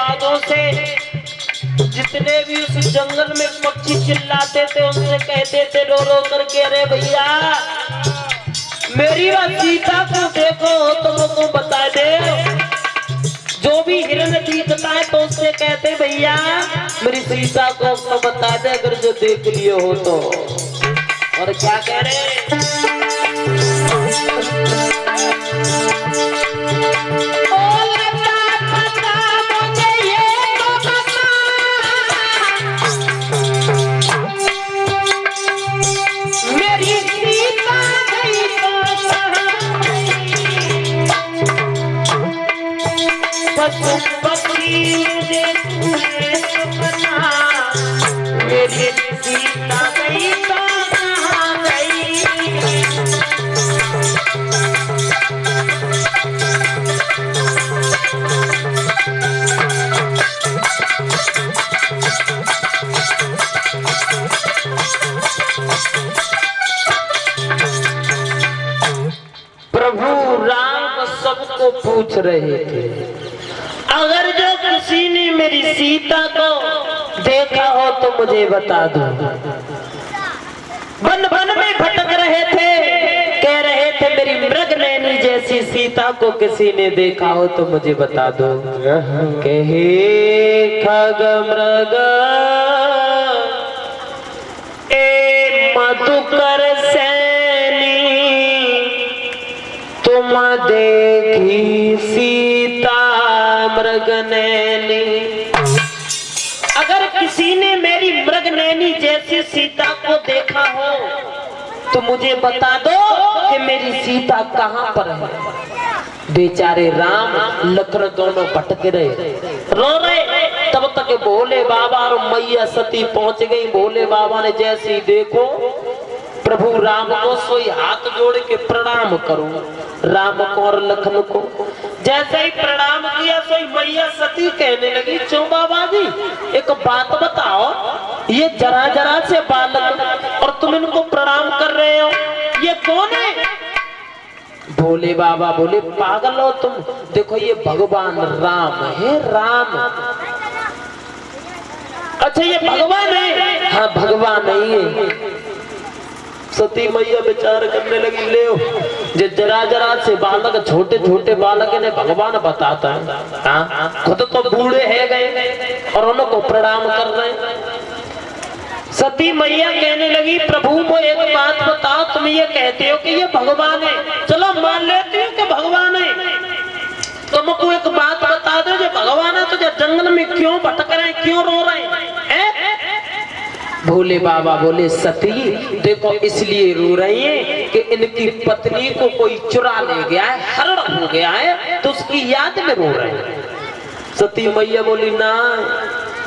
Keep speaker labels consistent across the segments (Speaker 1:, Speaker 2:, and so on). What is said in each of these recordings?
Speaker 1: बातों से जितने भी उस जंगल में पक्षी चिल्लाते थे उनसे कहते थे रो रो करके, अरे भैया मेरी बात सीता को देखो तुमको बता दे। जो भी हिरण दिखता है तो उससे कहते भैया मेरी सीता को तो बता दे, अगर जो देख लिए हो तो। और क्या कह रहे सबको पूछ रहे थे, अगर जो किसी ने मेरी सीता को देखा हो तो मुझे बता दो। वन वन में भटक रहे थे, कह रहे थे मेरी मृग नैनी जैसी सीता को किसी ने देखा हो तो मुझे बता दो। कहे खग मृग ए मधुकर तुम देखी सीता मृग नैनी। अगर किसी ने मेरी मृग नैनी जैसी सीता को देखा हो तो मुझे बता दो कि मेरी सीता कहाँ पर है। बेचारे राम लखन दोनों भटक रहे, रो रहे। तब तक भोले बाबा और मैया सती पहुंच गई। भोले बाबा ने जैसे ही देखो प्रभु राम को सोई हाथ जोड़ के प्रणाम करो, राम को और लखन को। जैसे ही प्रणाम किया सोई मैया सती कहने लगी, चो बाबा जी एक बात बताओ, ये जरा जरा से बालक और तुम इनको प्रणाम कर रहे हो, ये कौन है? भोले बाबा बोले, पागल हो तुम, देखो ये भगवान राम है। राम? अच्छा ये भगवान है? हाँ भगवान नहीं है। सती मैया विचार करने लगी, ले जरा जरा से बालक, छोटे छोटे बालक ने भगवान बताता है, हाँ खुद तो बूढ़े है गए और उनको प्रणाम कर रहे। सती मैया कहने लगी, प्रभु को एक बात बताओ, तुम ये कहते हो कि ये भगवान है, चलो मान लेती हूँ कि भगवान है, तुमको एक बात बता दो, जो भगवान है तो जंगल में क्यों भटक रहे हैं, क्यों रो रहे हैं? भोले बाबा बोले, सती देखो इसलिए रो रही है कि इनकी पत्नी को कोई चुरा ले गया है, हरण हो गया है, तो उसकी याद में रो रहे हैं। सती मैया बोली, ना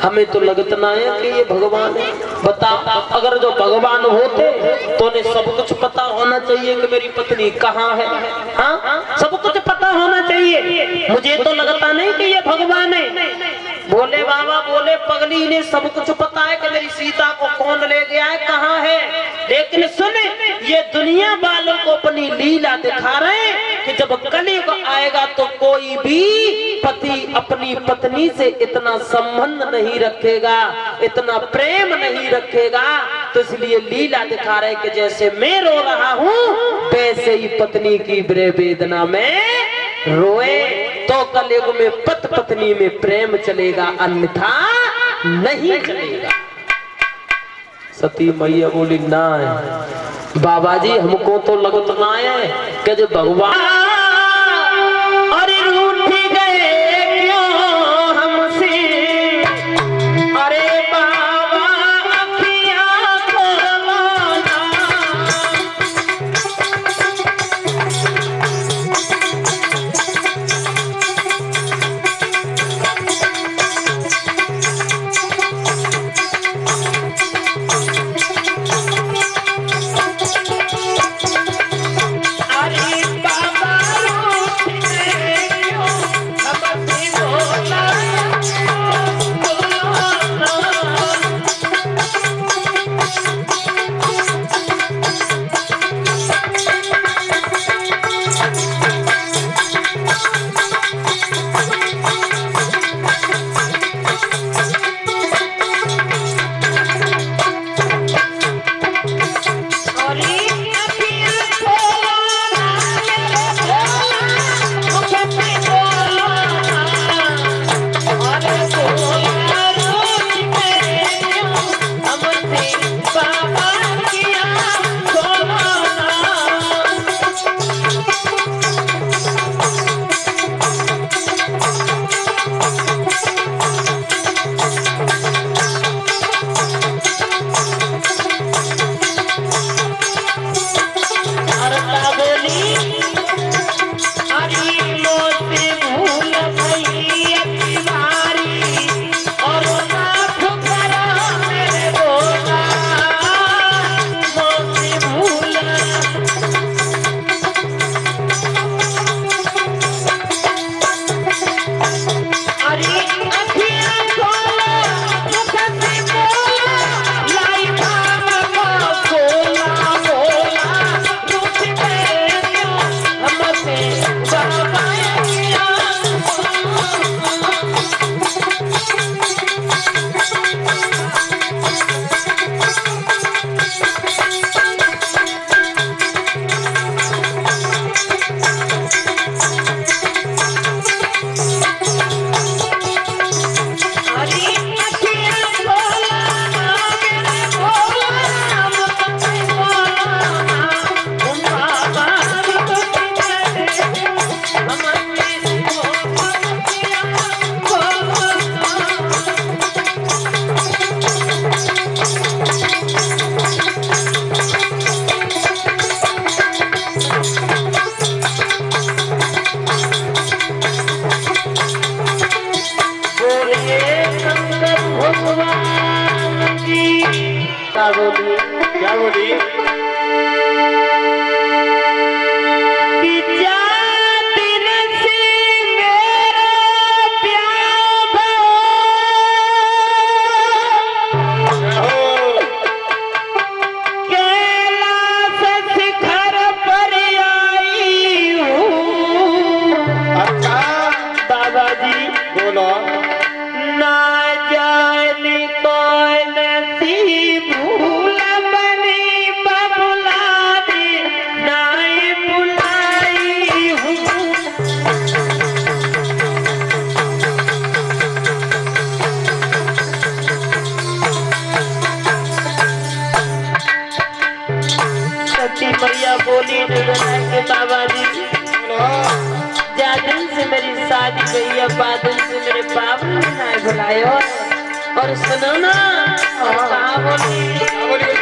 Speaker 1: हमें तो लगता ना है कि ये भगवान है। बताओ, अगर जो भगवान होते तो उन्हें सब कुछ पता होना चाहिए कि मेरी पत्नी कहाँ है। हाँ सब कुछ पता होना चाहिए, मुझे तो लगता नहीं कि ये भगवान है। भोले बाबा बोले, पगली ने सब कुछ पता है कि मेरी सीता को कौन ले गया है, कहाँ है, लेकिन सुने ये दुनिया वालों को अपनी लीला दिखा रहे हैं कि जब कलयुग आएगा तो कोई भी पति अपनी पत्नी से इतना संबंध नहीं रखेगा, इतना प्रेम नहीं रखेगा, तो इसलिए लीला दिखा रहे कि जैसे मैं रो रहा हूँ वैसे ही पत्नी की वेदना में रोए, तो कलयुग में पति पत्नी में प्रेम चलेगा, अन्यथा नहीं चलेगा। सती मैया बोली, ना बाबा जी हमको तो लगता ना है कि जो भगवान अरे रूठ गए क्यों हमसे, अरे बाबा अखियां खोलवाना। अरे बाबा क्या बोली?
Speaker 2: क्या बोली?
Speaker 1: मैया बोली के बाबा जी जादन से मेरी शादी गई है, बादल से मेरे बाप ने बुलायो। और सुनो ना कहा बोली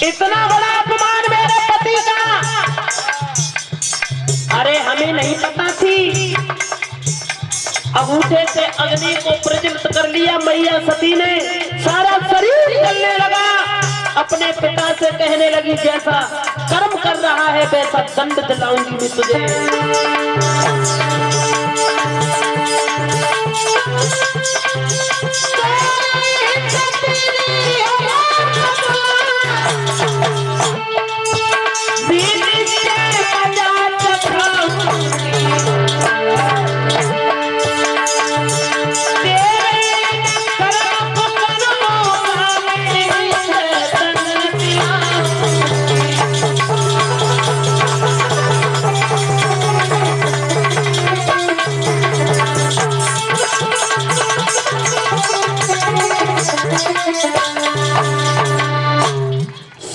Speaker 1: इतना बड़ा अपमान मेरे पति का, अरे हमें नहीं पता थी। अंगूठे से अग्नि को प्रज्वलित कर लिया मैया सती ने, सारा शरीर जलने लगा। अपने पिता से कहने लगी जैसा कर्म कर रहा है वैसा दंड दिलाऊंगी मैं तुझे।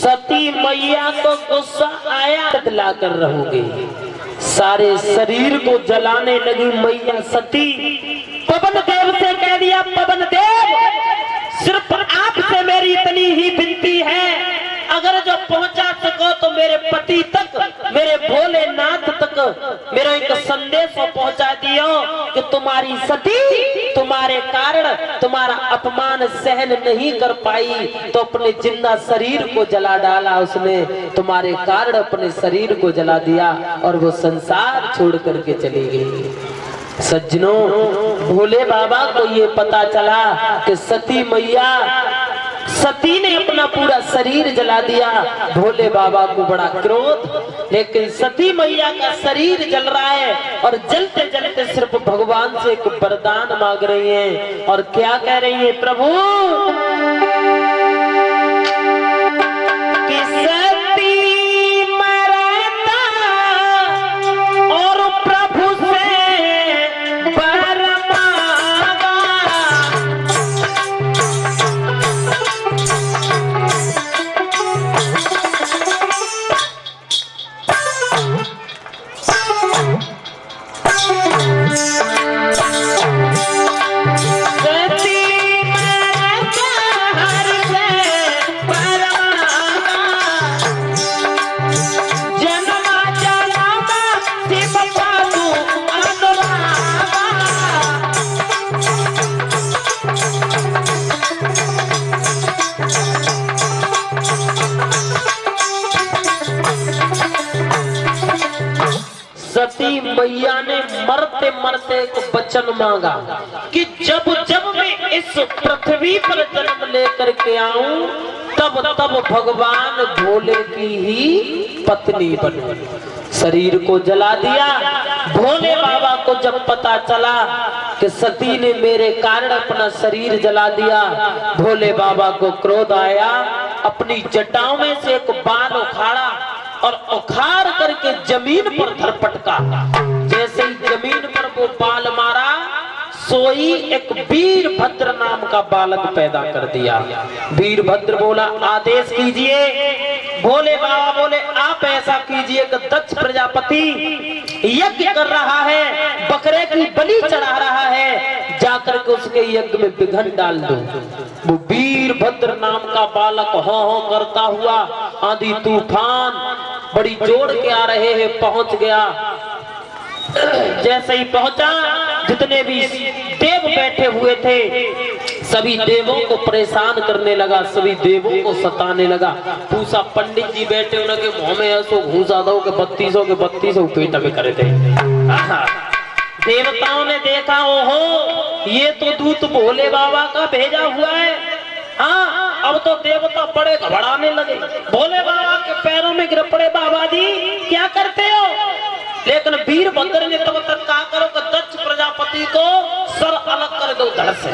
Speaker 1: सती मैया को गुस्सा आया, बदला कर रहोगे। सारे शरीर को जलाने लगी मैया सती। पवन देव से कह दिया, पवन देव सिर्फ आपसे मेरी इतनी ही विनती है, अगर जो पहुंचा सको तो मेरे पति तक, मेरे भोलेनाथ तक मेरा एक संदेश पहुंचा दियो कि तुम्हारी सती तुम्हारे कारण तुम्हारा अपमान सहन नहीं कर पाई तो अपने जिंदा शरीर को जला डाला उसने, तुम्हारे कारण अपने शरीर को जला दिया और वो संसार छोड़ करके चली गई। सज्जनों, भोले बाबा को ये पता चला कि सती मैया सती ने अपना पूरा शरीर जला दिया। भोले बाबा को बड़ा क्रोध, लेकिन सती मैया का शरीर जल रहा है और जलते जलते सिर्फ भगवान से एक वरदान मांग रही हैं। और क्या कह रही है, प्रभु कि सती मरता और प्रभु से वर मांगा। सती मैया ने मरते मरते एक वचन मांगा कि जब जब मैं इस पृथ्वी पर जन्म लेकर के आऊं तब तब भगवान भोले की ही पत्नी बनूं। शरीर को जला दिया। भोले बाबा को जब पता चला कि सती ने मेरे कारण अपना शरीर जला दिया, भोले बाबा को क्रोध आया। अपनी जटाओं में से एक बाल उखाड़ा और उखाड़ करके जमीन पर धर पटका। जैसे ही जमीन पर वो बाल मारा, सोई एक वीरभद्र नाम का बालक पैदा कर दिया। वीरभद्र बोला आदेश कीजिए। भोले बाबा बोले आप ऐसा कीजिए कि दक्ष प्रजापति यज्ञ कर रहा है, बकरे की बलि चढ़ा रहा है, जाकर के उसके यज्ञ में विघन डाल दो। वो वीरभद्र नाम का बालक हो करता हुआ आंधी तूफान बड़ी जोर के आ रहे हैं पहुंच गया। जैसे ही पहुंचा जितने भी देव बैठे हुए थे सभी देवों को परेशान करने लगा, सभी देवों को सताने लगा। पूछा पंडित जी बैठे उनके मुंह में ऐसो घूसा दो के 3200 पेट में करे थे। देवताओं ने देखा ओहो ये तो दूत भोले बाबा का भेजा हुआ है। हाँ अब तो देवता बड़े घबराने लगे, भोले बाबा के पैरों में गिर पड़े। बाबा जी क्या करते हो? लेकिन वीरभद्र ने तब तक कहा करो कि दक्ष प्रजापति को सर अलग कर दो धड़ से।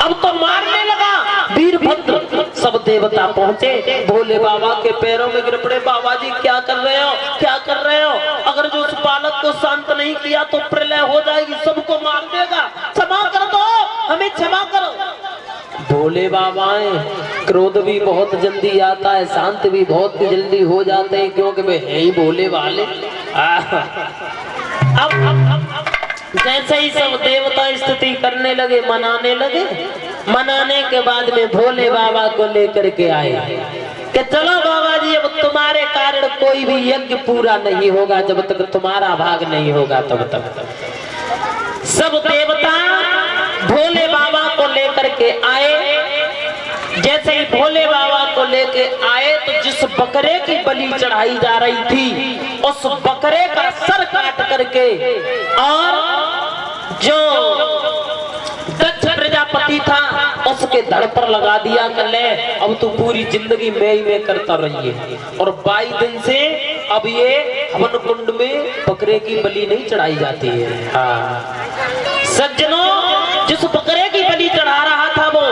Speaker 1: अब तो मारने लगा वीरभद्र। सब देवता पहुंचे, भोले बाबा के पैरों में गिर पड़े। बाबा जी क्या कर रहे हो, क्या कर रहे हो? अगर जो उस बालक को शांत नहीं किया तो प्रलय हो जाएगी, सबको मार देगा। क्षमा कर दो, हमें क्षमा करो। भोले बाबा क्रोध भी बहुत जल्दी आता है, शांत भी बहुत जल्दी हो जाते हैं, क्योंकि वे हैं ही भोले वाले। अब जैसे ही सब देवता स्तुति करने लगे, मनाने लगे, मनाने के बाद में भोले बाबा को लेकर के आए कि चलो बाबा जी अब तुम्हारे कारण कोई भी यज्ञ पूरा नहीं होगा जब तक तुम्हारा भाग नहीं होगा तब तक। सब देवता भोले बाबा को लेकर के आए। जैसे ही भोले बाबा को लेके आए तो जिस बकरे की बलि चढ़ाई जा रही थी उस बकरे का सर काट करके और जो दक्ष प्रजापति था उसके धड़ पर लगा दिया कि ले अब तो पूरी जिंदगी मैं करता रहिए। और 22 दिन से अब ये हवन कुंड में बकरे की बलि नहीं चढ़ाई जाती है। हाँ सज्जनों, जिस बकरे की बलि चढ़ा रहा था वो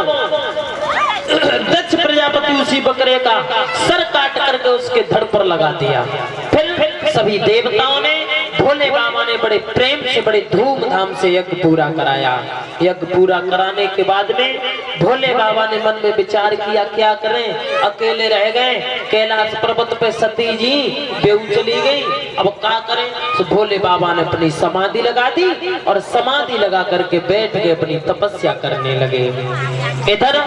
Speaker 1: दक्ष प्रजापति उसी बकरे का सर काट करके उसके धड़ पर लगा दिया। फिर सभी देवताओं ने भोले बाबा ने बड़े प्रेम से बड़े धूमधाम से यज्ञ पूरा कराया। यज्ञ पूरा कराने के बाद में भोले बाबा ने मन में विचार किया क्या करें, अकेले रह गए, कैलाश पर्वत पे सती जी बेऊ चली गई, अब क्या करें? तो भोले बाबा ने अपनी समाधि लगा दी और समाधि लगा करके बैठ गए, अपनी तपस्या करने लगे। इधर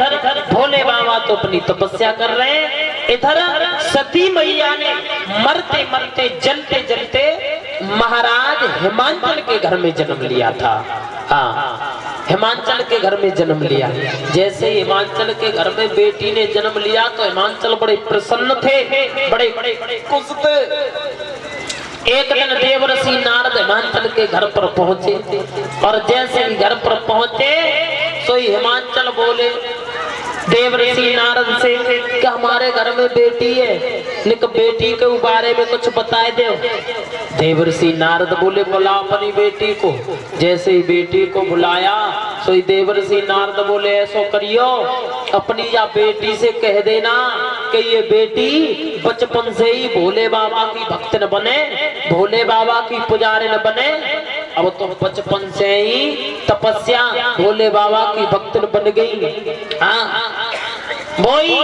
Speaker 1: भोले बाबा तो अपनी तपस्या कर रहे हैं, इधर सती मैया ने मरते मरते जलते जलते महाराज हिमांचल के घर में जन्म लिया था। हाँ हिमांचल के घर में जन्म लिया। जैसे हिमांचल के घर में बेटी ने जन्म लिया तो हिमांचल बड़े प्रसन्न थे, बड़े खुश थे। एक दिन देवर्षि नारद हिमांचल के घर पर पहुंचे और जैसे ही घर पर पहुंचे तो हिमांचल बोले देवर्षि नारद से कि हमारे घर में बेटी है, लेकिन बेटी के बारे में कुछ बताए दो। देवर्षि नारद बोले बुला अपनी बेटी को। जैसे ही बेटी को बुलाया तो देवर्षि नारद बोले ऐसो करियो अपनी या बेटी से कह देना कि ये बेटी बचपन से ही भोले बाबा की भक्त न बने, भोले बाबा की पुजारी न बने। अब तो बचपन से ही तपस्या भोले बाबा की भक्त बन गई। हाँ वही